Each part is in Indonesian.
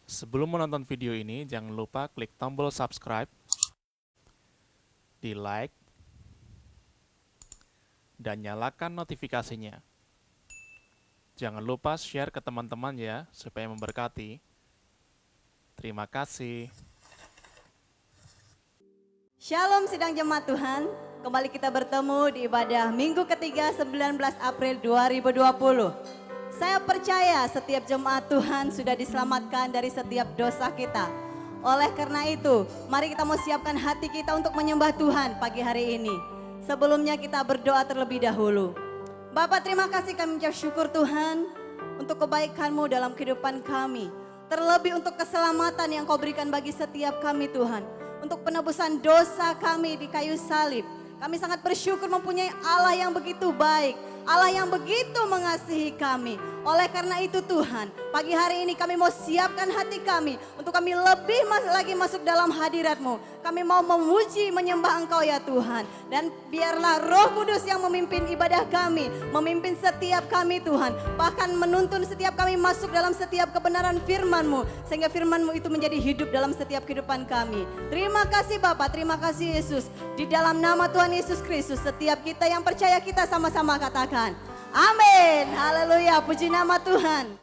Sebelum menonton video ini, jangan lupa klik tombol subscribe, di like, dan nyalakan notifikasinya. Jangan lupa share ke teman-teman ya, supaya memberkati. Terima kasih. Shalom sidang jemaat Tuhan, kembali kita bertemu di ibadah minggu ketiga 19 April 2020. Saya percaya setiap jemaat Tuhan sudah diselamatkan dari setiap dosa kita. Oleh karena itu, mari kita mau siapkan hati kita untuk menyembah Tuhan pagi hari ini. Sebelumnya kita berdoa terlebih dahulu. Bapak, terima kasih, kami mengucap syukur Tuhan untuk kebaikan-Mu dalam kehidupan kami. Terlebih untuk keselamatan yang Kau berikan bagi setiap kami Tuhan. Untuk penebusan dosa kami di kayu salib. Kami sangat bersyukur mempunyai Allah yang begitu baik. Allah yang begitu mengasihi kami. Oleh karena itu Tuhan, pagi hari ini kami mau siapkan hati kami untuk kami lebih lagi masuk dalam hadirat-Mu. Kami mau memuji, menyembah Engkau ya Tuhan. Dan biarlah Roh Kudus yang memimpin ibadah kami, memimpin setiap kami Tuhan. Bahkan menuntun setiap kami masuk dalam setiap kebenaran firman-Mu. Sehingga firman-Mu itu menjadi hidup dalam setiap kehidupan kami. Terima kasih Bapa, terima kasih Yesus. Di dalam nama Tuhan Yesus Kristus, setiap kita yang percaya kita sama-sama katakan. Amin. Haleluya. Puji nama Tuhan.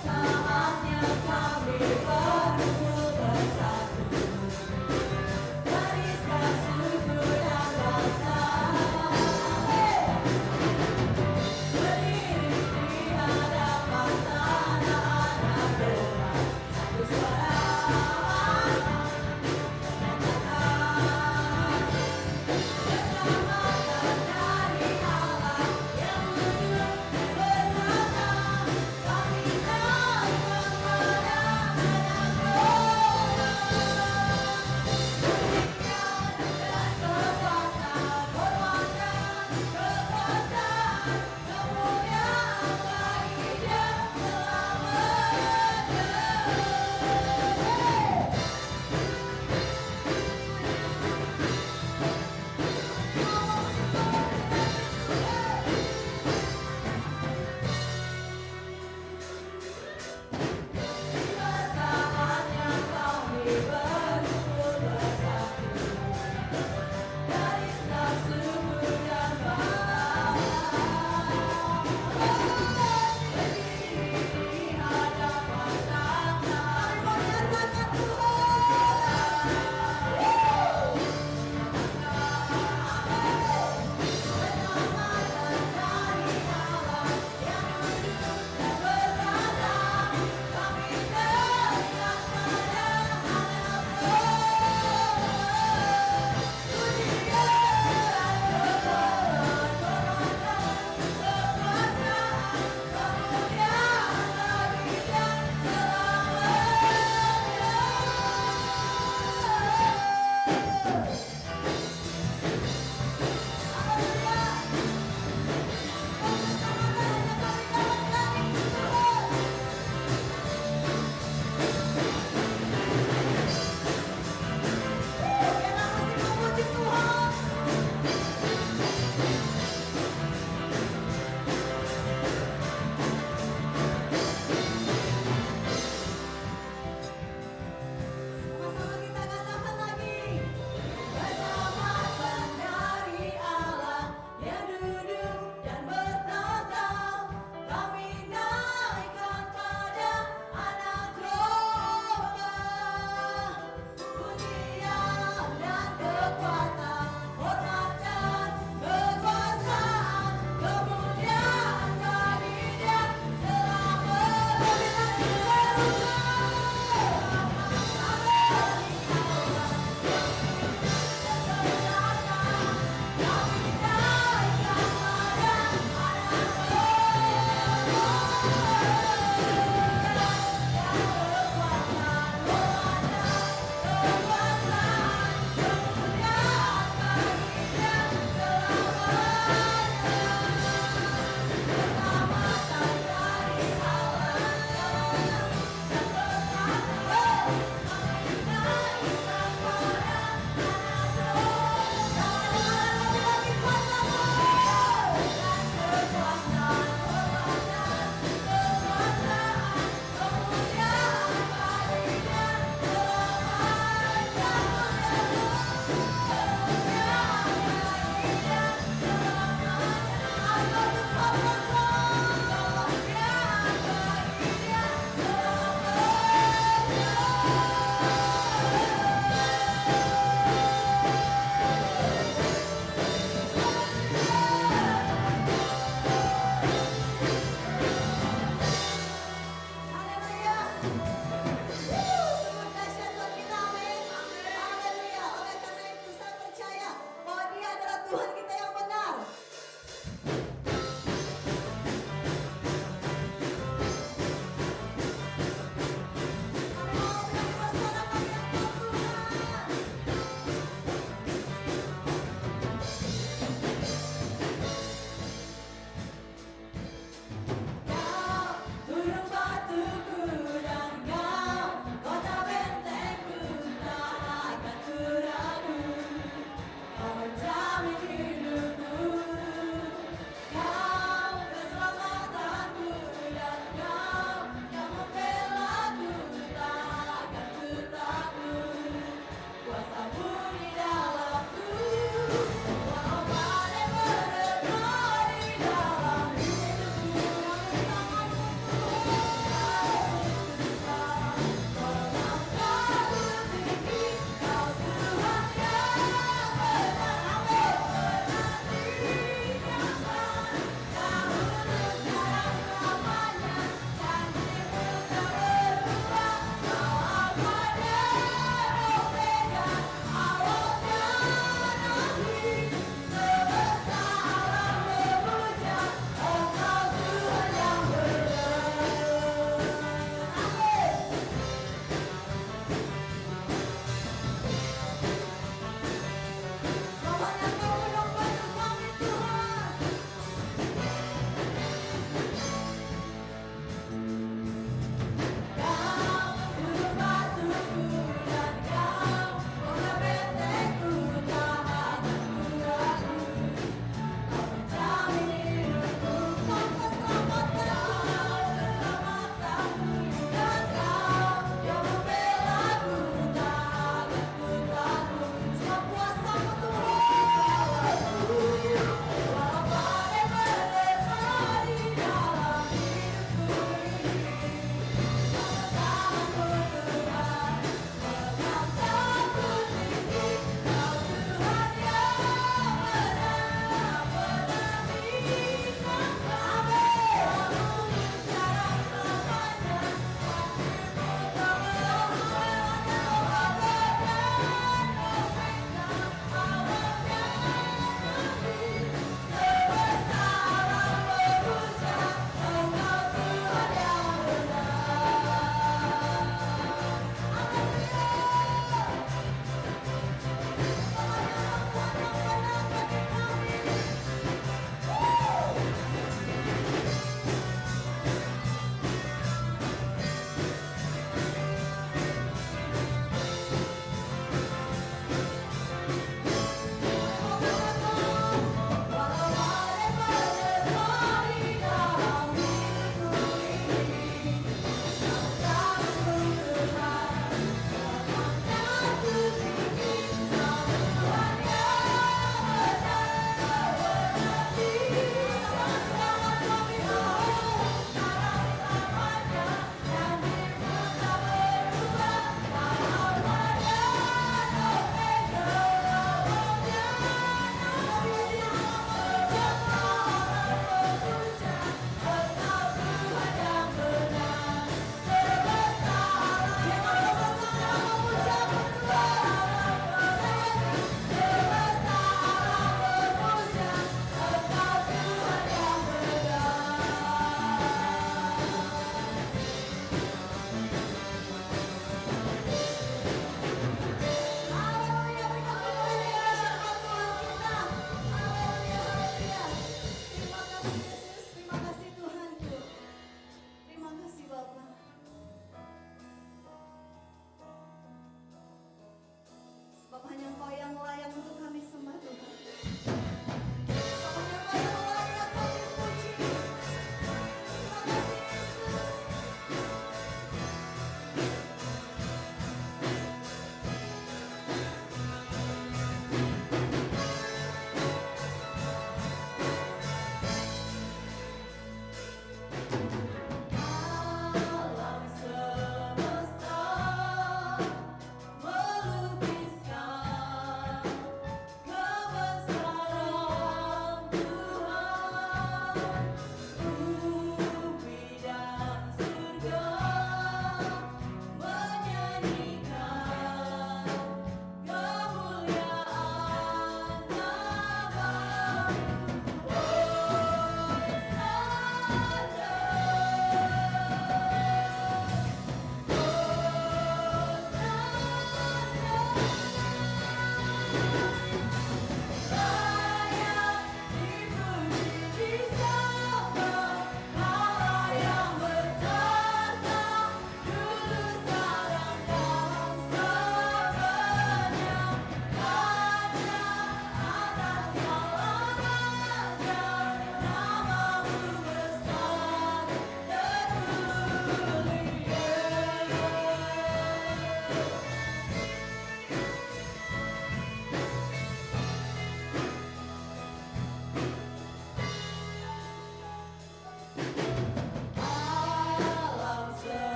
Saatnya kami berkumpul.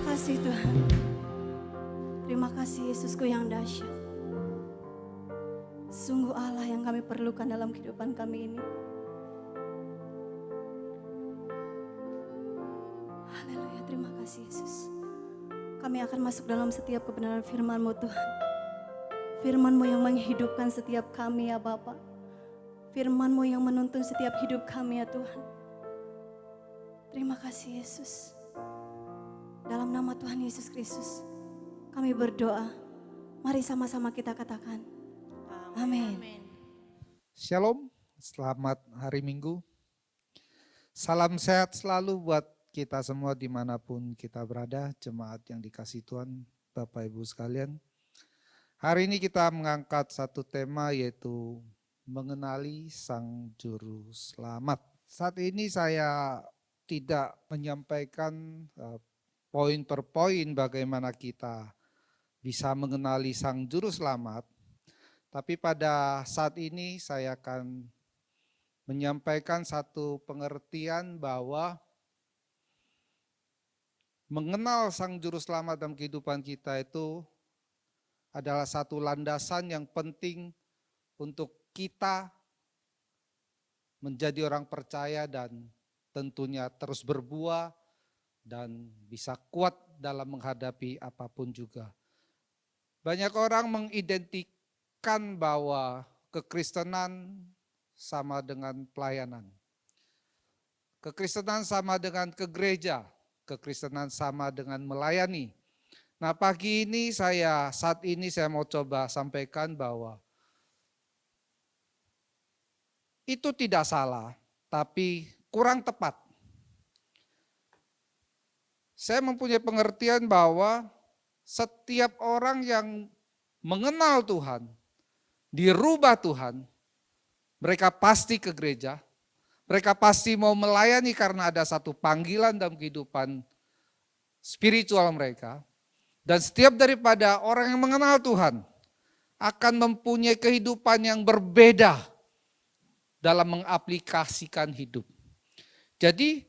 kasih Tuhan. Terima kasih Yesusku yang dahsyat. Sungguh Allah yang kami perlukan dalam kehidupan kami ini. Haleluya, terima kasih Yesus. Kami akan masuk dalam setiap kebenaran firman-Mu Tuhan. Firman-Mu yang menghidupkan setiap kami ya Bapa. Firman-Mu yang menuntun setiap hidup kami ya Tuhan. Terima kasih Yesus. Dalam nama Tuhan Yesus Kristus kami berdoa. Mari sama-sama kita katakan. Amin. Shalom, selamat hari Minggu. Salam sehat selalu buat kita semua dimanapun kita berada, jemaat yang dikasihi Tuhan, Bapak Ibu sekalian. Hari ini kita mengangkat satu tema yaitu mengenali Sang Juru Selamat. Saat ini saya tidak menyampaikan poin per poin bagaimana kita bisa mengenali Sang Juru Selamat. Tapi pada saat ini saya akan menyampaikan satu pengertian bahwa mengenal Sang Juru Selamat dalam kehidupan kita itu adalah satu landasan yang penting untuk kita menjadi orang percaya dan tentunya terus berbuah dan bisa kuat dalam menghadapi apapun juga. Banyak orang mengidentikan bahwa kekristenan sama dengan pelayanan. Kekristenan sama dengan ke gereja, kekristenan sama dengan melayani. Nah pagi ini saat ini saya mau coba sampaikan bahwa itu tidak salah, tapi kurang tepat. Saya mempunyai pengertian bahwa setiap orang yang mengenal Tuhan, dirubah Tuhan, mereka pasti ke gereja, mereka pasti mau melayani karena ada satu panggilan dalam kehidupan spiritual mereka. Dan setiap daripada orang yang mengenal Tuhan akan mempunyai kehidupan yang berbeda dalam mengaplikasikan hidup. Jadi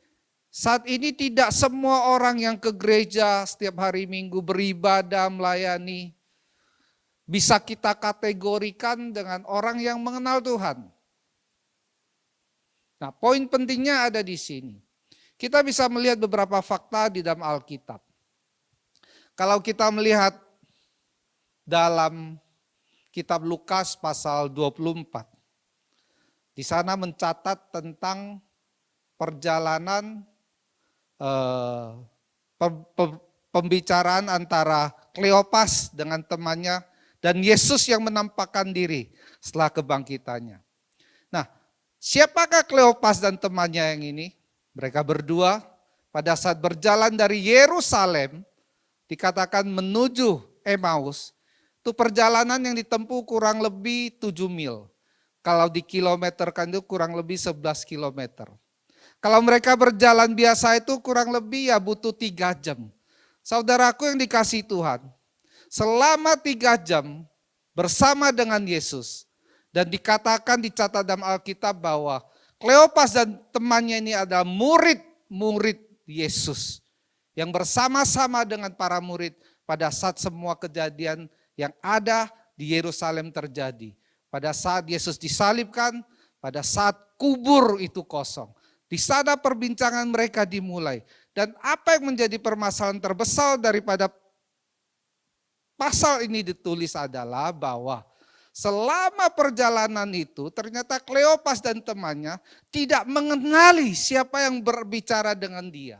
saat ini tidak semua orang yang ke gereja setiap hari Minggu beribadah, melayani, bisa kita kategorikan dengan orang yang mengenal Tuhan. Nah, poin pentingnya ada di sini. Kita bisa melihat beberapa fakta di dalam Alkitab. Kalau kita melihat dalam kitab Lukas pasal 24, di sana mencatat tentang perjalanan pembicaraan antara Kleopas dengan temannya dan Yesus yang menampakkan diri setelah kebangkitannya. Nah, siapakah Kleopas dan temannya yang ini? Mereka berdua pada saat berjalan dari Yerusalem, dikatakan menuju Emmaus, itu perjalanan yang ditempuh kurang lebih 7 mil. Kalau dikilometerkan itu kurang lebih 11 kilometer. Kalau mereka berjalan biasa itu kurang lebih ya butuh 3 jam. Saudaraku yang dikasihi Tuhan, selama 3 jam bersama dengan Yesus, dan dikatakan dicatat dalam Alkitab bahwa Kleopas dan temannya ini adalah murid-murid Yesus yang bersama-sama dengan para murid pada saat semua kejadian yang ada di Yerusalem terjadi. Pada saat Yesus disalibkan, pada saat kubur itu kosong. Di sana perbincangan mereka dimulai. Dan apa yang menjadi permasalahan terbesar daripada pasal ini ditulis adalah bahwa selama perjalanan itu ternyata Kleopas dan temannya tidak mengenali siapa yang berbicara dengan dia.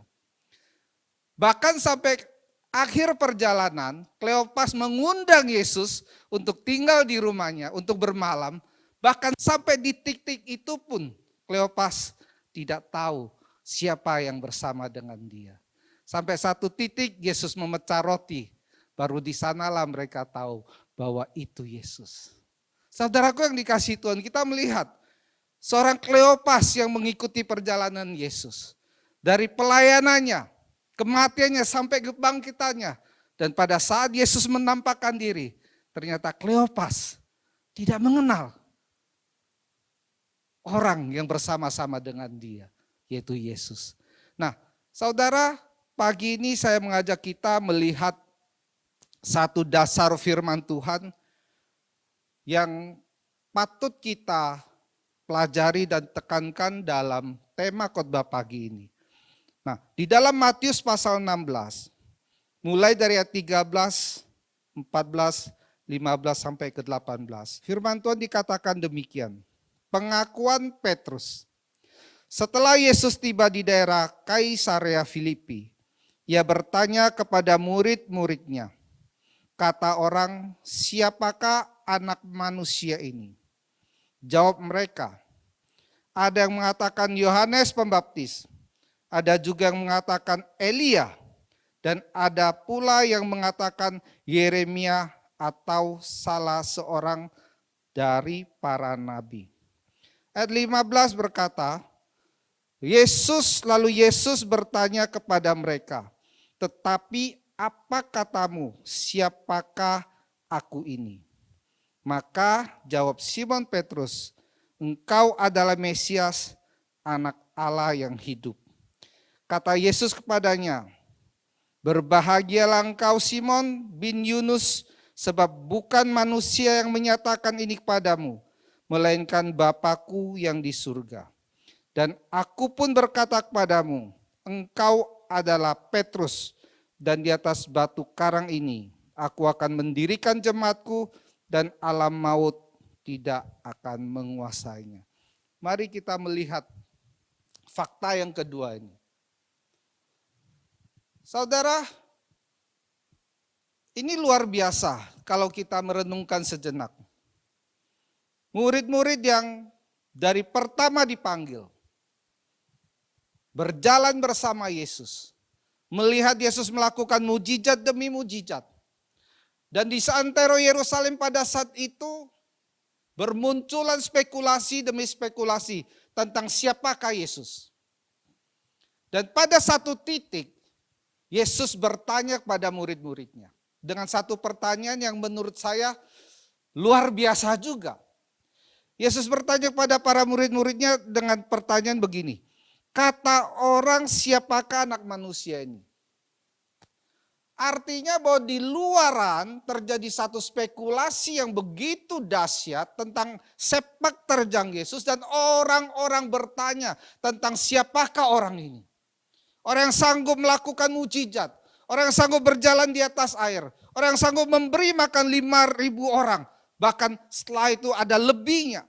Bahkan sampai akhir perjalanan, Kleopas mengundang Yesus untuk tinggal di rumahnya, untuk bermalam. Bahkan sampai di titik itu pun Kleopas tidak tahu siapa yang bersama dengan dia. Sampai satu titik Yesus memecah roti, baru di sanalah mereka tahu bahwa itu Yesus. Saudaraku yang dikasihi Tuhan, kita melihat seorang Kleopas yang mengikuti perjalanan Yesus. Dari pelayanannya, kematiannya sampai kebangkitannya. Dan pada saat Yesus menampakkan diri, ternyata Kleopas tidak mengenal orang yang bersama-sama dengan dia, yaitu Yesus. Nah, saudara, pagi ini saya mengajak kita melihat satu dasar firman Tuhan yang patut kita pelajari dan tekankan dalam tema khotbah pagi ini. Nah, di dalam Matius pasal 16, mulai dari ayat 13, 14, 15 sampai ke 18. Firman Tuhan dikatakan demikian. Pengakuan Petrus. Setelah Yesus tiba di daerah Kaisarea Filipi, ia bertanya kepada murid-muridnya, kata orang, siapakah anak manusia ini? Jawab mereka, ada yang mengatakan Yohanes Pembaptis, ada juga yang mengatakan Elia, dan ada pula yang mengatakan Yeremia atau salah seorang dari para nabi. Ayat 15 berkata, lalu Yesus bertanya kepada mereka, tetapi apa katamu, siapakah aku ini? Maka jawab Simon Petrus, engkau adalah Mesias, anak Allah yang hidup. Kata Yesus kepadanya, berbahagialah engkau Simon bin Yunus, sebab bukan manusia yang menyatakan ini kepadamu, melainkan Bapa-Ku yang di surga. Dan aku pun berkata kepadamu, engkau adalah Petrus, dan di atas batu karang ini aku akan mendirikan jemaatku, dan alam maut tidak akan menguasainya. Mari kita melihat fakta yang kedua ini. Saudara, ini luar biasa kalau kita merenungkan sejenak. Murid-murid yang dari pertama dipanggil, berjalan bersama Yesus, melihat Yesus melakukan mujizat demi mujizat. Dan di seantero Yerusalem pada saat itu bermunculan spekulasi demi spekulasi tentang siapakah Yesus. Dan pada satu titik Yesus bertanya kepada murid-muridnya dengan satu pertanyaan yang menurut saya luar biasa juga. Yesus bertanya kepada para murid-muridnya dengan pertanyaan begini, kata orang siapakah anak manusia ini? Artinya bahwa di luaran terjadi satu spekulasi yang begitu dahsyat tentang sepak terjang Yesus, dan orang-orang bertanya tentang siapakah orang ini. Orang yang sanggup melakukan mujizat, orang yang sanggup berjalan di atas air, orang yang sanggup memberi makan 5.000 orang, bahkan setelah itu ada lebihnya.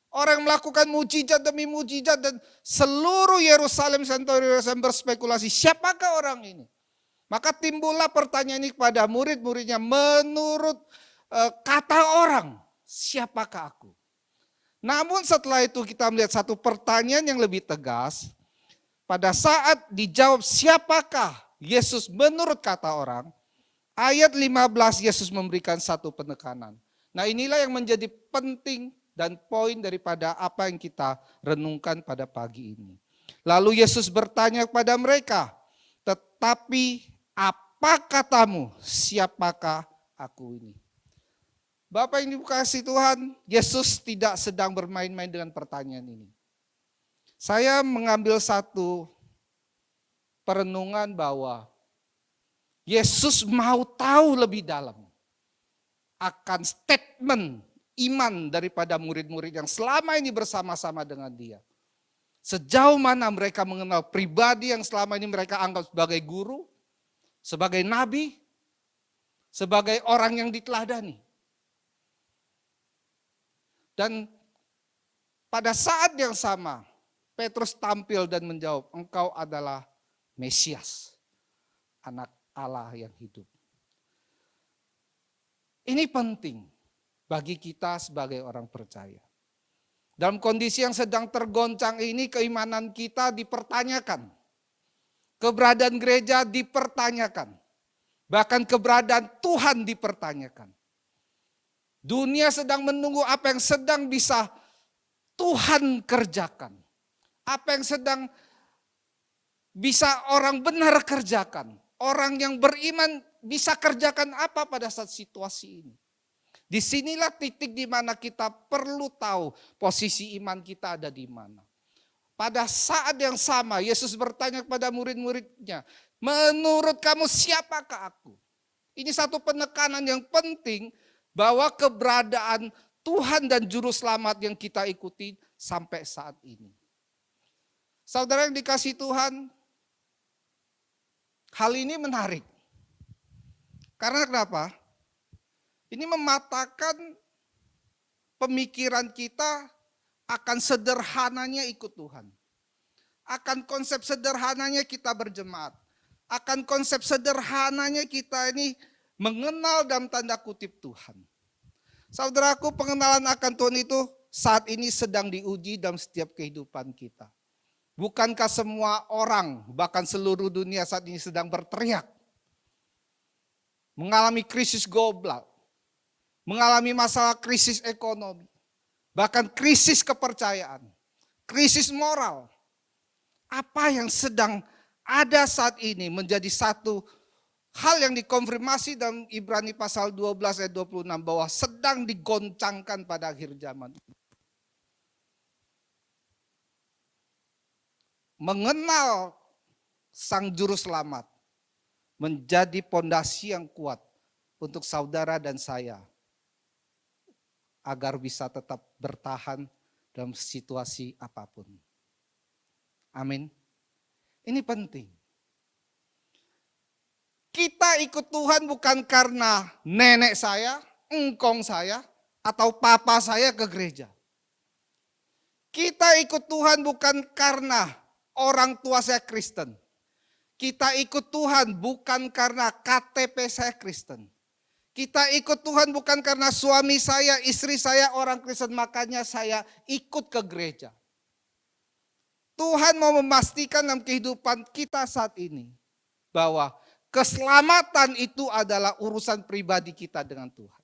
Orang yang melakukan mujizat demi mujizat, dan seluruh Yerusalem berspekulasi siapakah orang ini. Maka timbullah pertanyaan ini kepada murid-muridnya, menurut kata orang, siapakah aku? Namun setelah itu kita melihat satu pertanyaan yang lebih tegas. Pada saat dijawab siapakah Yesus menurut kata orang, ayat 15 Yesus memberikan satu penekanan. Nah, inilah yang menjadi penting dan poin daripada apa yang kita renungkan pada pagi ini. Lalu Yesus bertanya kepada mereka, tetapi apa katamu, siapakah aku ini? Bapak yang dikasihi Tuhan, Yesus tidak sedang bermain-main dengan pertanyaan ini. Saya mengambil satu perenungan bahwa Yesus mau tahu lebih dalam akan statement iman daripada murid-murid yang selama ini bersama-sama dengan dia. Sejauh mana mereka mengenal pribadi yang selama ini mereka anggap sebagai guru, sebagai nabi, sebagai orang yang diteladani. Dan pada saat yang sama, Petrus tampil dan menjawab, engkau adalah Mesias, anak Allah yang hidup. Ini penting bagi kita sebagai orang percaya. Dalam kondisi yang sedang tergoncang ini, keimanan kita dipertanyakan. Keberadaan gereja dipertanyakan. Bahkan keberadaan Tuhan dipertanyakan. Dunia sedang menunggu apa yang sedang bisa Tuhan kerjakan. Apa yang sedang bisa orang benar kerjakan. Orang yang beriman bisa kerjakan apa pada saat situasi ini. Disinilah titik di mana kita perlu tahu posisi iman kita ada di mana. Pada saat yang sama Yesus bertanya kepada murid-muridnya, Menurut kamu siapakah aku? Ini satu penekanan yang penting bahwa keberadaan Tuhan dan Juru Selamat yang kita ikuti sampai saat ini. Saudara yang dikasihi Tuhan, hal ini menarik. Karena kenapa? Ini mematakan pemikiran kita akan sederhananya ikut Tuhan. Akan konsep sederhananya kita berjemaat. Akan konsep sederhananya kita ini mengenal dalam tanda kutip Tuhan. Saudaraku, pengenalan akan Tuhan itu saat ini sedang diuji dalam setiap kehidupan kita. Bukankah semua orang, bahkan seluruh dunia saat ini sedang berteriak. Mengalami krisis global. Mengalami masalah krisis ekonomi. Bahkan krisis kepercayaan. Krisis moral. Apa yang sedang ada saat ini menjadi satu hal yang dikonfirmasi dalam Ibrani pasal 12 ayat 26 bahwa sedang digoncangkan pada akhir zaman. Mengenal Sang Juru Selamat menjadi pondasi yang kuat untuk saudara dan saya agar bisa tetap bertahan dalam situasi apapun. Amin. Ini penting. Kita ikut Tuhan bukan karena nenek saya, engkong saya, atau papa saya ke gereja. Kita ikut Tuhan bukan karena orang tua saya Kristen. Kita ikut Tuhan bukan karena KTP saya Kristen. Kita ikut Tuhan bukan karena suami saya, istri saya orang Kristen, makanya saya ikut ke gereja. Tuhan mau memastikan dalam kehidupan kita saat ini bahwa keselamatan itu adalah urusan pribadi kita dengan Tuhan.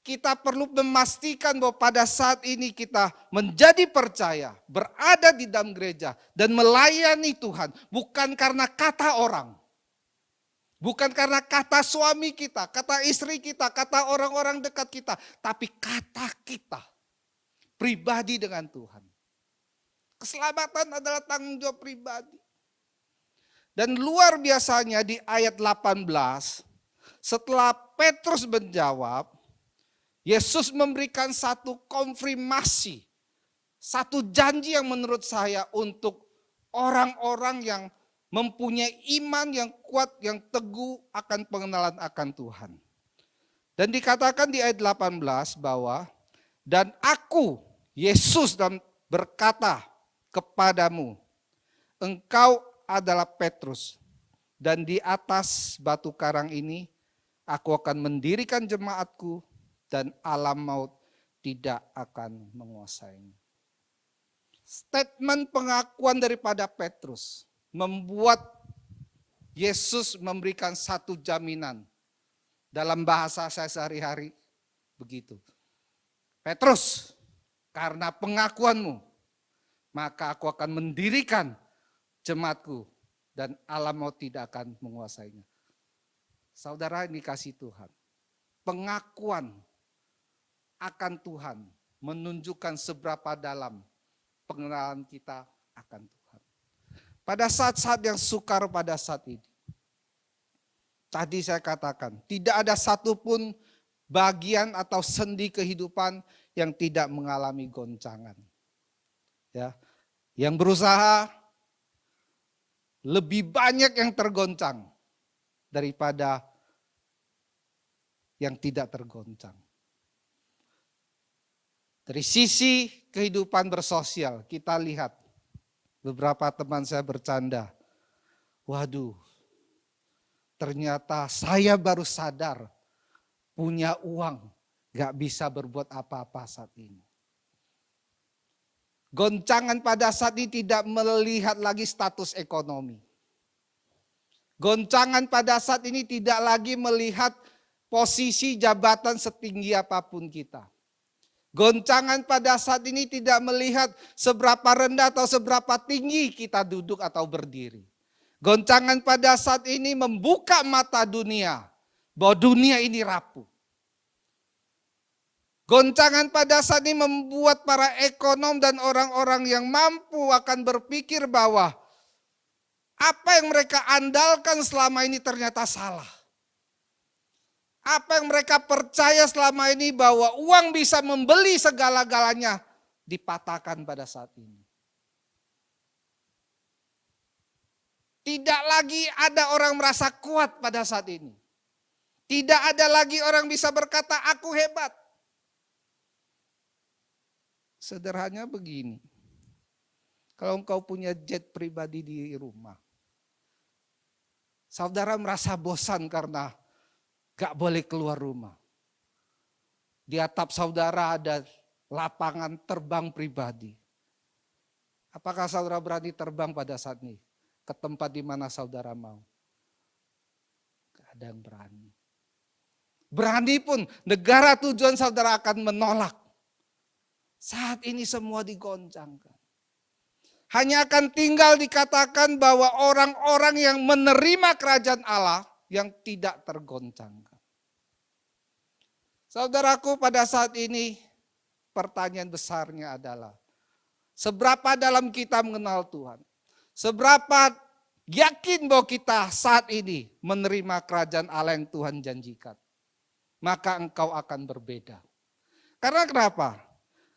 Kita perlu memastikan bahwa pada saat ini kita menjadi percaya, berada di dalam gereja dan melayani Tuhan bukan karena kata orang. Bukan karena kata suami kita, kata istri kita, kata orang-orang dekat kita, tapi kata kita pribadi dengan Tuhan. Keselamatan adalah tanggung jawab pribadi. Dan luar biasanya di ayat 18, setelah Petrus menjawab, Yesus memberikan satu konfirmasi, satu janji yang menurut saya untuk orang-orang yang mempunyai iman yang kuat, yang teguh akan pengenalan akan Tuhan. Dan dikatakan di ayat 18 bahwa, dan aku, Yesus berkata kepadamu, engkau adalah Petrus, dan di atas batu karang ini aku akan mendirikan jemaatku, dan alam maut tidak akan menguasainya. Statement pengakuan daripada Petrus membuat Yesus memberikan satu jaminan. Dalam bahasa saya sehari-hari begitu. Petrus, karena pengakuanmu, maka aku akan mendirikan jemaatku dan alam maut tidak akan menguasainya. Saudara ini kasih Tuhan. Pengakuan akan Tuhan menunjukkan seberapa dalam pengenalan kita akan Tuhan. Pada saat-saat yang sukar pada saat ini. Tadi saya katakan, tidak ada satupun bagian atau sendi kehidupan yang tidak mengalami goncangan. Ya, yang berusaha lebih banyak yang tergoncang daripada yang tidak tergoncang. Dari sisi kehidupan bersosial, kita lihat beberapa teman saya bercanda. Waduh, ternyata saya baru sadar punya uang, gak bisa berbuat apa-apa saat ini. Goncangan pada saat ini tidak melihat lagi status ekonomi. Goncangan pada saat ini tidak lagi melihat posisi jabatan setinggi apapun kita. Goncangan pada saat ini tidak melihat seberapa rendah atau seberapa tinggi kita duduk atau berdiri. Goncangan pada saat ini membuka mata dunia bahwa dunia ini rapuh. Goncangan pada saat ini membuat para ekonom dan orang-orang yang mampu akan berpikir bahwa Apa yang mereka andalkan selama ini ternyata salah. Apa yang mereka percaya selama ini bahwa uang bisa membeli segala-galanya dipatahkan pada saat ini. Tidak lagi ada orang merasa kuat pada saat ini. Tidak ada lagi orang bisa berkata, aku hebat. Sederhananya begini. Kalau engkau punya jet pribadi di rumah. Saudara merasa bosan karena gak boleh keluar rumah. Di atap saudara ada lapangan terbang pribadi. Apakah saudara berani terbang pada saat ini? Ke tempat di mana saudara mau. Gak ada yang berani. Berani pun negara tujuan saudara akan menolak. Saat ini semua digoncangkan. Hanya akan tinggal dikatakan bahwa orang-orang yang menerima kerajaan Allah yang tidak tergoncangkan. Saudaraku, pada saat ini pertanyaan besarnya adalah, seberapa dalam kita mengenal Tuhan? Seberapa yakin bahwa kita saat ini menerima kerajaan Allah yang Tuhan janjikan? Maka engkau akan berbeda. Karena kenapa?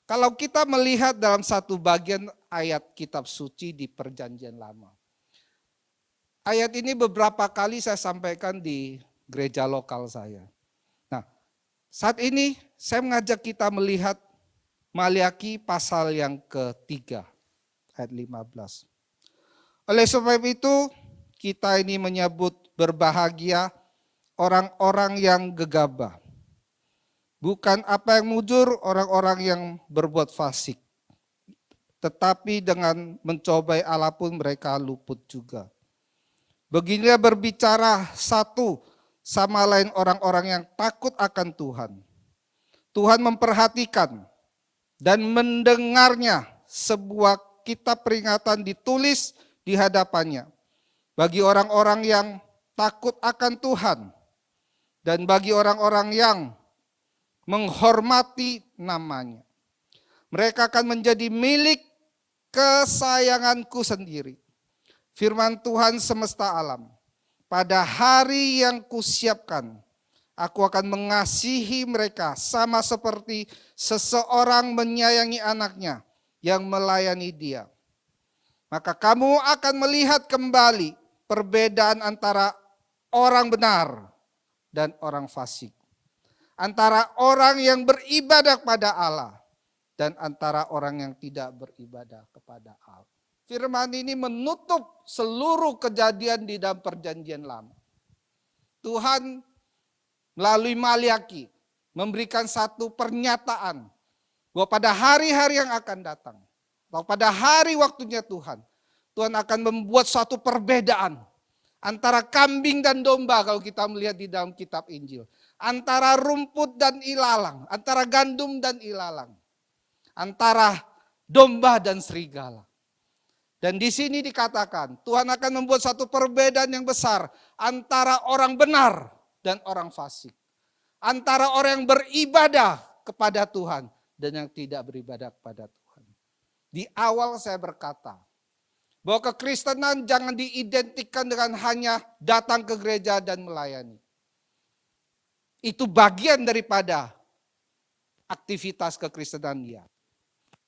Kalau kita melihat dalam satu bagian ayat kitab suci di Perjanjian Lama. Ayat ini beberapa kali saya sampaikan di gereja lokal saya. Nah, saat ini saya mengajak kita melihat Maliaki pasal yang ketiga, ayat 15. Oleh sebab itu, kita ini menyebut berbahagia orang-orang yang gegabah. Bukan apa yang mujur orang-orang yang berbuat fasik. Tetapi dengan mencobai Allah pun mereka luput juga. Beginilah berbicara satu sama lain orang-orang yang takut akan Tuhan. Tuhan memperhatikan dan mendengarnya sebuah kitab peringatan ditulis di hadapannya. Bagi orang-orang yang takut akan Tuhan dan bagi orang-orang yang menghormati namanya. Mereka akan menjadi milik kesayanganku sendiri. Firman Tuhan semesta alam. Pada hari yang kusiapkan, aku akan mengasihi mereka sama seperti seseorang menyayangi anaknya yang melayani dia. Maka kamu akan melihat kembali perbedaan antara orang benar dan orang fasik. Antara orang yang beribadah kepada Allah dan antara orang yang tidak beribadah kepada Allah. Firman ini menutup seluruh kejadian di dalam Perjanjian Lama. Tuhan melalui Maliaki memberikan satu pernyataan bahwa pada hari-hari yang akan datang, bahwa pada hari waktunya Tuhan akan membuat suatu perbedaan antara kambing dan domba kalau kita melihat di dalam kitab Injil. Antara rumput dan ilalang, antara gandum dan ilalang. Antara domba dan serigala. Dan di sini dikatakan Tuhan akan membuat satu perbedaan yang besar antara orang benar dan orang fasik. Antara orang yang beribadah kepada Tuhan dan yang tidak beribadah kepada Tuhan. Di awal saya berkata bahwa kekristenan jangan diidentikan dengan hanya datang ke gereja dan melayani. Itu bagian daripada aktivitas kekristenan dia.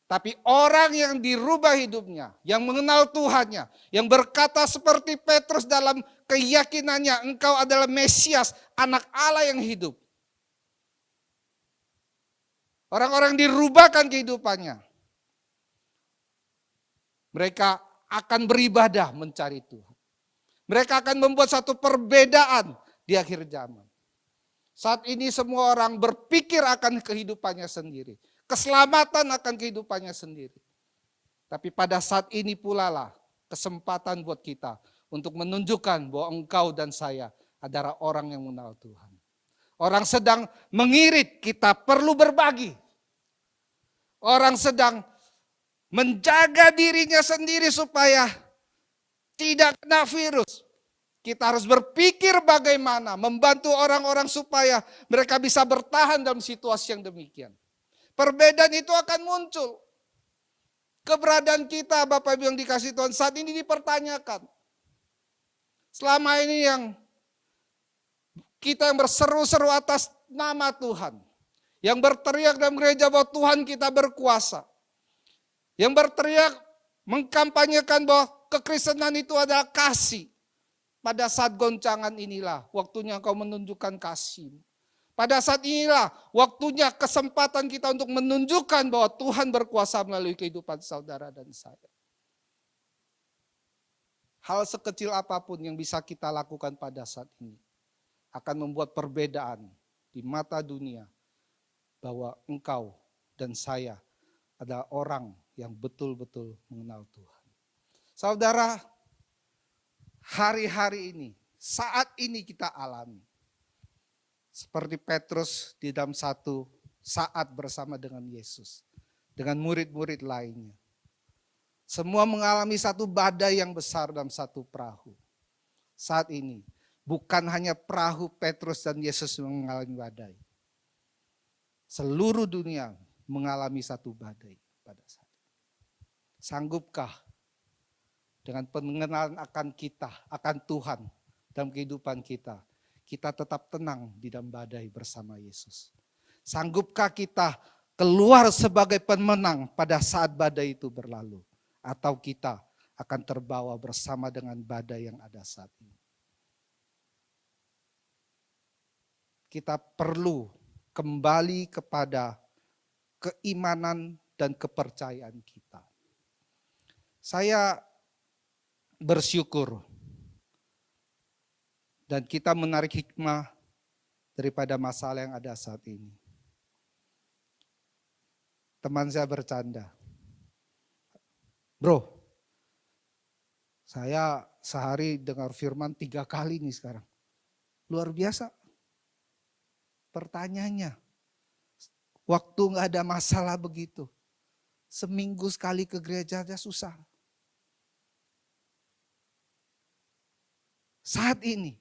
Tapi orang yang dirubah hidupnya, yang mengenal Tuhannya, yang berkata seperti Petrus dalam keyakinannya, engkau adalah Mesias, anak Allah yang hidup. Orang-orang dirubahkan kehidupannya. Mereka akan beribadah mencari Tuhan. Mereka akan membuat satu perbedaan di akhir zaman. Saat ini semua orang berpikir akan kehidupannya sendiri. Keselamatan akan kehidupannya sendiri. Tapi pada saat ini pula lah kesempatan buat kita untuk menunjukkan bahwa engkau dan saya adalah orang yang mengenal Tuhan. Orang sedang mengirit, kita perlu berbagi. Orang sedang menjaga dirinya sendiri supaya tidak kena virus. Kita harus berpikir bagaimana membantu orang-orang supaya mereka bisa bertahan dalam situasi yang demikian. Perbedaan itu akan muncul. Keberadaan kita Bapak Ibu yang dikasih Tuhan saat ini dipertanyakan. Selama ini kita yang berseru-seru atas nama Tuhan. Yang berteriak dalam gereja bahwa Tuhan kita berkuasa. Yang berteriak mengkampanyekan bahwa kekristenan itu adalah kasih. Pada saat goncangan inilah waktunya kau menunjukkan kasih. Pada saat inilah waktunya kesempatan kita untuk menunjukkan bahwa Tuhan berkuasa melalui kehidupan saudara dan saya. Hal sekecil apapun yang bisa kita lakukan pada saat ini akan membuat perbedaan di mata dunia bahwa engkau dan saya adalah orang yang betul-betul mengenal Tuhan. Saudara, hari-hari ini, saat ini kita alami. Seperti Petrus di dalam satu saat bersama dengan Yesus. Dengan murid-murid lainnya. Semua mengalami satu badai yang besar dalam satu perahu. Saat ini, bukan hanya perahu Petrus dan Yesus yang mengalami badai. Seluruh dunia mengalami satu badai pada saat ini. Sanggupkah dengan pengenalan akan kita, akan Tuhan dalam kehidupan kita, kita tetap tenang di dalam badai bersama Yesus? Sanggupkah kita keluar sebagai pemenang pada saat badai itu berlalu? Atau kita akan terbawa bersama dengan badai yang ada saat ini? Kita perlu kembali kepada keimanan dan kepercayaan kita. Saya bersyukur dan kita menarik hikmah daripada masalah yang ada saat ini. Teman saya bercanda, bro, saya sehari dengar firman 3 kali nih sekarang. Luar biasa. Pertanyaannya, waktu gak ada masalah begitu, seminggu sekali ke gereja aja susah. Saat ini,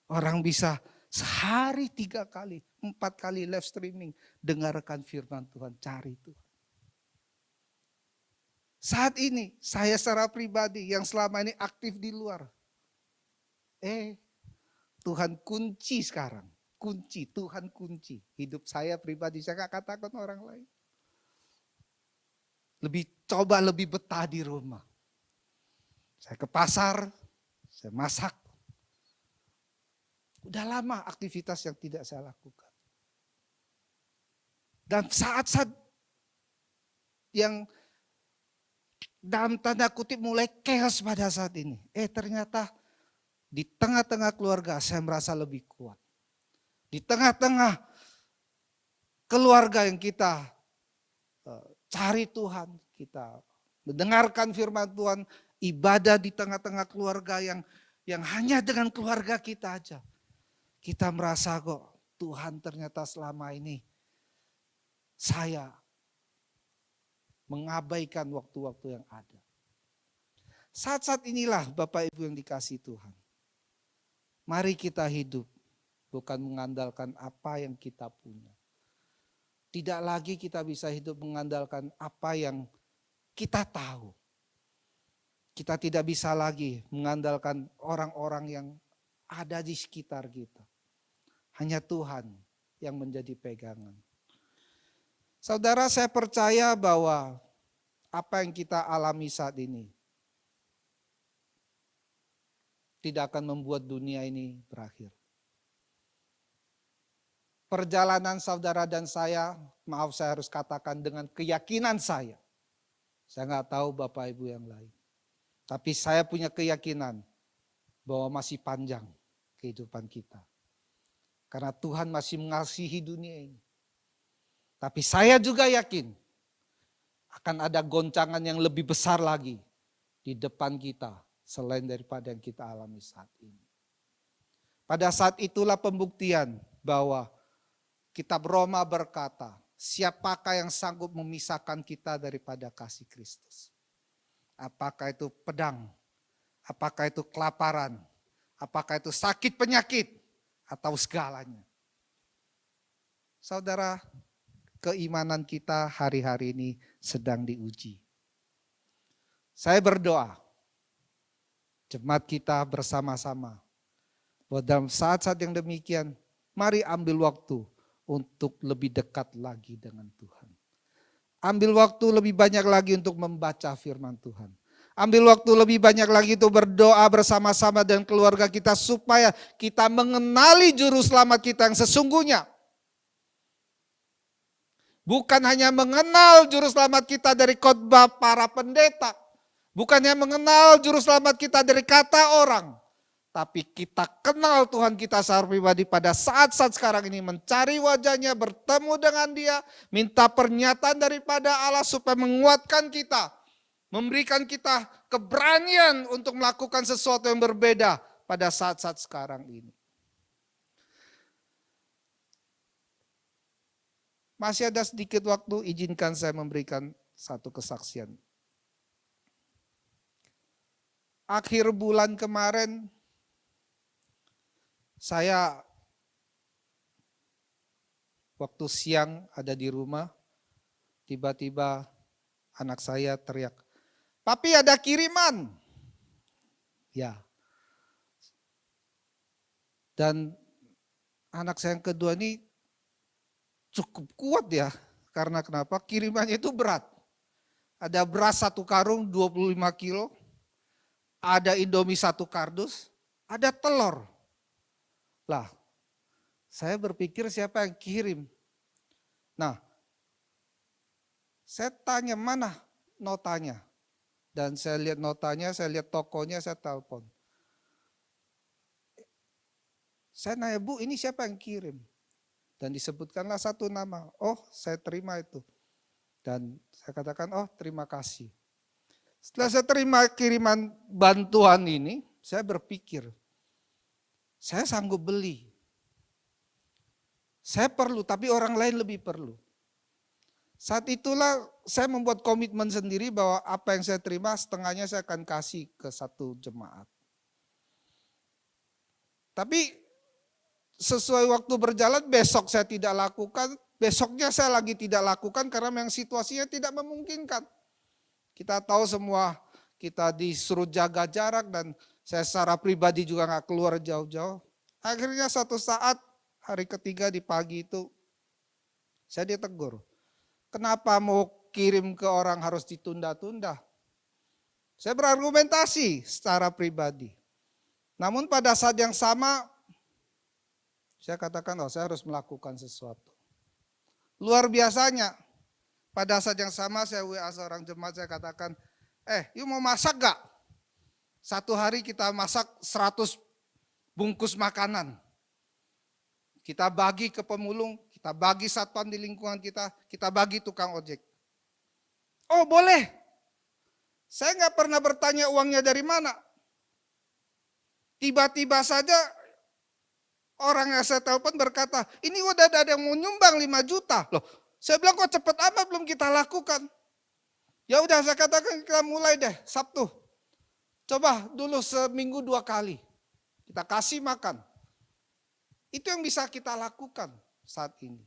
orang bisa sehari 3 kali, 4 kali live streaming, dengarkan firman Tuhan, cari Tuhan. Saat ini, saya secara pribadi yang selama ini aktif di luar. Tuhan kunci sekarang. Kunci, Tuhan kunci. Hidup saya pribadi, saya gak katakan orang lain. Coba lebih betah di rumah. Saya ke pasar, saya masak. Udah lama aktivitas yang tidak saya lakukan. Dan saat-saat yang dalam tanda kutip mulai chaos pada saat ini. Ternyata di tengah-tengah keluarga saya merasa lebih kuat. Di tengah-tengah keluarga yang kita cari Tuhan, kita mendengarkan firman Tuhan, ibadah di tengah-tengah keluarga yang hanya dengan keluarga kita aja. Kita merasa kok Tuhan ternyata selama ini saya mengabaikan waktu-waktu yang ada. Saat-saat inilah Bapak Ibu yang dikasihi Tuhan. Mari kita hidup. Bukan mengandalkan apa yang kita punya. Tidak lagi kita bisa hidup mengandalkan apa yang kita tahu. Kita tidak bisa lagi mengandalkan orang-orang yang ada di sekitar kita. Hanya Tuhan yang menjadi pegangan. Saudara, saya percaya bahwa apa yang kita alami saat ini tidak akan membuat dunia ini berakhir. Perjalanan saudara dan saya, maaf saya harus katakan dengan keyakinan saya. Saya nggak tahu Bapak Ibu yang lain. Tapi saya punya keyakinan bahwa masih panjang kehidupan kita. Karena Tuhan masih mengasihi dunia ini. Tapi saya juga yakin akan ada goncangan yang lebih besar lagi di depan kita selain daripada yang kita alami saat ini. Pada saat itulah pembuktian bahwa Kitab Roma berkata, siapakah yang sanggup memisahkan kita daripada kasih Kristus? Apakah itu pedang? Apakah itu kelaparan? Apakah itu sakit penyakit? Atau segalanya? Saudara, keimanan kita hari-hari ini sedang diuji. Saya berdoa, jemaat kita bersama-sama. Bahwa dalam saat-saat yang demikian, mari ambil waktu untuk lebih dekat lagi dengan Tuhan. Ambil waktu lebih banyak lagi untuk membaca firman Tuhan. Ambil waktu lebih banyak lagi untuk berdoa bersama-sama dengan keluarga kita supaya kita mengenali juru selamat kita yang sesungguhnya. Bukan hanya mengenal juru selamat kita dari khotbah para pendeta. Bukan hanya mengenal juru selamat kita dari kata orang. Tapi kita kenal Tuhan kita secara pribadi pada saat-saat sekarang ini. Mencari wajahnya, bertemu dengan dia. Minta pernyataan daripada Allah supaya menguatkan kita. Memberikan kita keberanian untuk melakukan sesuatu yang berbeda pada saat-saat sekarang ini. Masih ada sedikit waktu, izinkan saya memberikan satu kesaksian. Akhir bulan kemarin, saya waktu siang ada di rumah, tiba-tiba anak saya teriak, "Papi, ada kiriman." Ya. Dan anak saya yang kedua ini cukup kuat ya. Karena kenapa? Kirimannya itu berat. Ada beras 1 karung 25 kilo, ada Indomie 1 kardus, ada telur. Lah, saya berpikir siapa yang kirim. Nah, saya tanya mana notanya. Dan saya lihat notanya, saya lihat tokonya, saya telepon. Saya nanya, "Bu, ini siapa yang kirim?" Dan disebutkanlah satu nama. Oh, saya terima itu. Dan saya katakan, "Oh, terima kasih." Setelah saya terima kiriman bantuan ini, saya berpikir, saya sanggup beli. Saya perlu, tapi orang lain lebih perlu. Saat itulah saya membuat komitmen sendiri bahwa apa yang saya terima setengahnya saya akan kasih ke satu jemaat. Tapi sesuai waktu berjalan besok saya tidak lakukan, besoknya saya lagi tidak lakukan karena memang situasinya tidak memungkinkan. Kita tahu semua kita disuruh jaga jarak dan saya secara pribadi juga gak keluar jauh-jauh. Akhirnya suatu saat hari ketiga di pagi itu saya ditegur. Kenapa mau kirim ke orang harus ditunda-tunda? Saya berargumentasi secara pribadi. Namun pada saat yang sama saya katakan, oh, saya harus melakukan sesuatu. Luar biasanya pada saat yang sama saya WA seorang jemaat, saya katakan, "You mau masak gak? Satu hari kita masak 100 bungkus makanan. Kita bagi ke pemulung, kita bagi satpam di lingkungan kita bagi tukang ojek." "Oh, boleh." Saya nggak pernah bertanya uangnya dari mana. Tiba-tiba saja orang yang saya telepon berkata, "Ini udah ada yang mau nyumbang 5 juta. Loh, saya bilang, "Kok cepet amat belum kita lakukan?" Ya udah, saya katakan kita mulai deh Sabtu. Coba dulu seminggu 2 kali. Kita kasih makan. Itu yang bisa kita lakukan saat ini.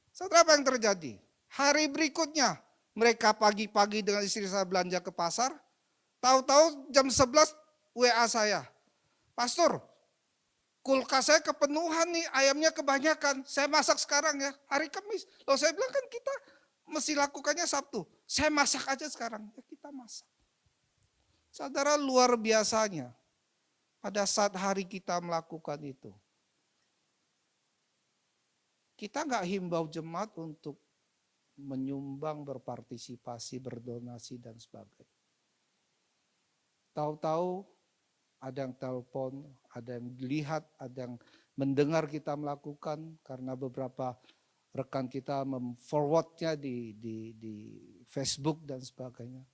Saudara, apa yang terjadi? Hari berikutnya mereka pagi-pagi dengan istri saya belanja ke pasar. Tahu-tahu jam 11 WA saya. "Pastor, kulkas saya kepenuhan nih, ayamnya kebanyakan. Saya masak sekarang ya, hari Kamis." Loh, saya bilang kan kita mesti lakukannya Sabtu. "Saya masak aja sekarang." Ya, kita masak. Saudara, luar biasanya pada saat hari kita melakukan itu. Kita nggak himbau jemaat untuk menyumbang, berpartisipasi, berdonasi dan sebagainya. Tahu-tahu ada yang telepon, ada yang lihat, ada yang mendengar kita melakukan karena beberapa rekan kita memforwardnya di Facebook dan sebagainya.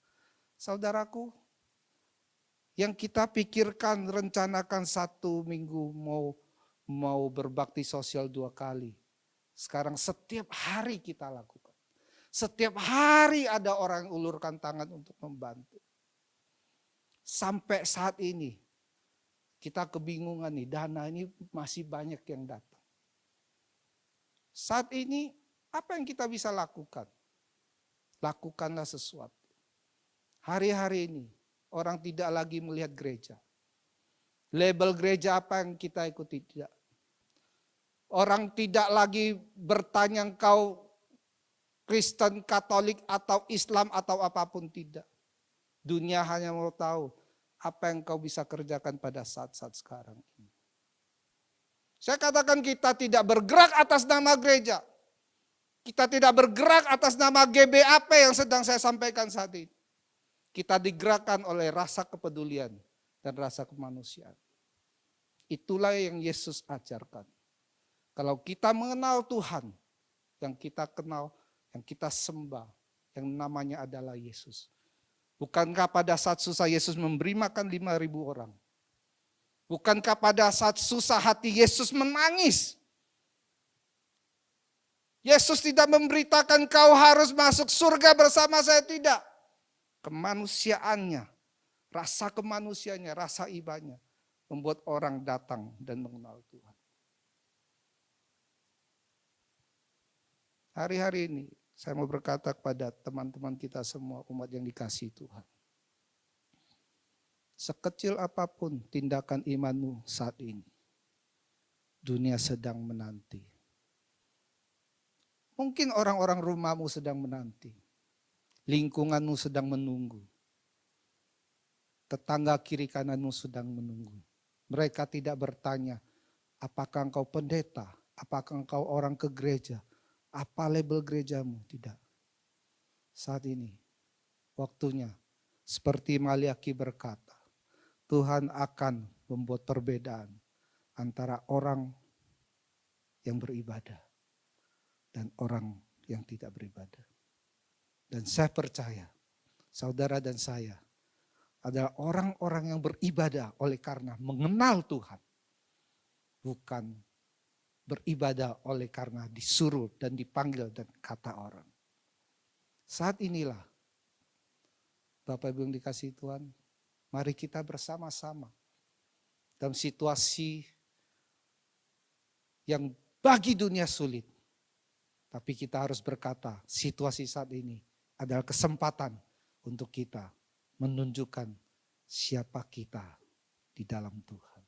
Saudaraku, yang kita pikirkan, rencanakan 1 minggu mau berbakti sosial 2 kali. Sekarang setiap hari kita lakukan. Setiap hari ada orang yang ulurkan tangan untuk membantu. Sampai saat ini kita kebingungan nih, dana ini masih banyak yang datang. Saat ini apa yang kita bisa lakukan? Lakukanlah sesuatu. Hari-hari ini orang tidak lagi melihat gereja. Label gereja apa yang kita ikuti? Tidak. Orang tidak lagi bertanya engkau Kristen, Katolik, atau Islam, atau apapun, tidak. Dunia hanya mau tahu apa yang kau bisa kerjakan pada saat-saat sekarang ini. Saya katakan kita tidak bergerak atas nama gereja. Kita tidak bergerak atas nama GBAP yang sedang saya sampaikan saat ini. Kita digerakkan oleh rasa kepedulian dan rasa kemanusiaan. Itulah yang Yesus ajarkan. Kalau kita mengenal Tuhan, yang kita kenal, yang kita sembah, yang namanya adalah Yesus. Bukankah pada saat susah Yesus memberi makan 5.000 orang? Bukankah pada saat susah hati Yesus menangis? Yesus tidak memberitakan kau harus masuk surga bersama saya, tidak. Kemanusiaannya, rasa kemanusiaannya, rasa ibanya membuat orang datang dan mengenal Tuhan. Hari-hari ini saya mau berkata kepada teman-teman kita semua, umat yang dikasihi Tuhan. Sekecil apapun tindakan imanmu saat ini, dunia sedang menanti. Mungkin orang-orang rumahmu sedang menanti. Lingkunganmu sedang menunggu. Tetangga kiri kananmu sedang menunggu. Mereka tidak bertanya, apakah engkau pendeta? Apakah engkau orang ke gereja? Apa label gerejamu? Tidak. Saat ini, waktunya seperti Maliaki berkata, Tuhan akan membuat perbedaan antara orang yang beribadah dan orang yang tidak beribadah. Dan saya percaya, saudara dan saya adalah orang-orang yang beribadah oleh karena mengenal Tuhan. Bukan beribadah oleh karena disuruh dan dipanggil dan kata orang. Saat inilah, Bapak Ibu yang dikasihi Tuhan, mari kita bersama-sama dalam situasi yang bagi dunia sulit. Tapi kita harus berkata, situasi saat ini adalah kesempatan untuk kita menunjukkan siapa kita di dalam Tuhan.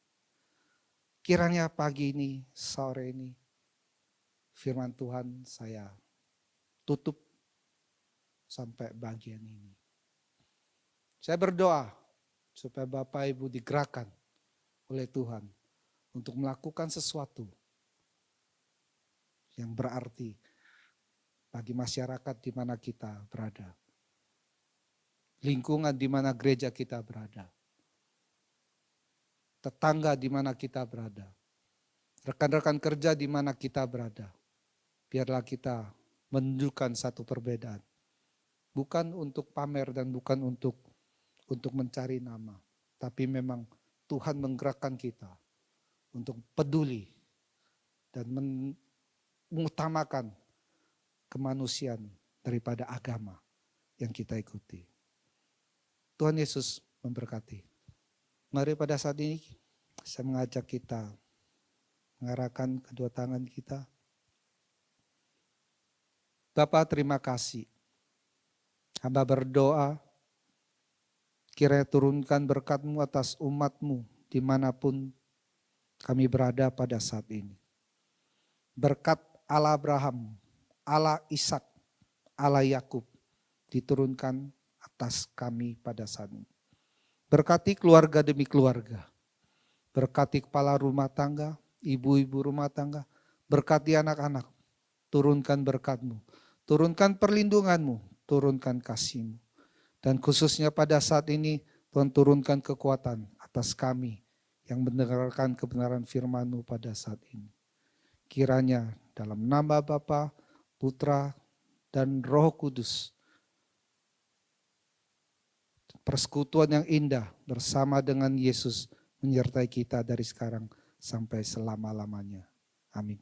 Kiranya pagi ini, sore ini, firman Tuhan saya tutup sampai bagian ini. Saya berdoa supaya Bapak Ibu digerakkan oleh Tuhan untuk melakukan sesuatu yang berarti bagi masyarakat di mana kita berada. Lingkungan di mana gereja kita berada. Tetangga di mana kita berada. Rekan-rekan kerja di mana kita berada. Biarlah kita menunjukkan satu perbedaan. Bukan untuk pamer dan bukan untuk mencari nama. Tapi memang Tuhan menggerakkan kita untuk peduli dan mengutamakan kemanusiaan daripada agama yang kita ikuti. Tuhan Yesus memberkati. Mari pada saat ini saya mengajak kita mengarahkan kedua tangan kita. Bapa, terima kasih. Hamba berdoa kiranya turunkan berkat-Mu atas umat-Mu dimanapun kami berada pada saat ini. Berkat Allah Abraham, Allah Ishak, Allah Yakub diturunkan atas kami pada saat ini. Berkati keluarga demi keluarga. Berkati kepala rumah tangga, ibu-ibu rumah tangga. Berkati anak-anak. Turunkan berkat-Mu. Turunkan perlindungan-Mu. Turunkan kasih-Mu. Dan khususnya pada saat ini Tuhan turunkan kekuatan atas kami yang mendengarkan kebenaran firman-Mu pada saat ini. Kiranya dalam nama Bapa, Putra, dan Roh Kudus, persekutuan yang indah bersama dengan Yesus menyertai kita dari sekarang sampai selama-lamanya. Amin.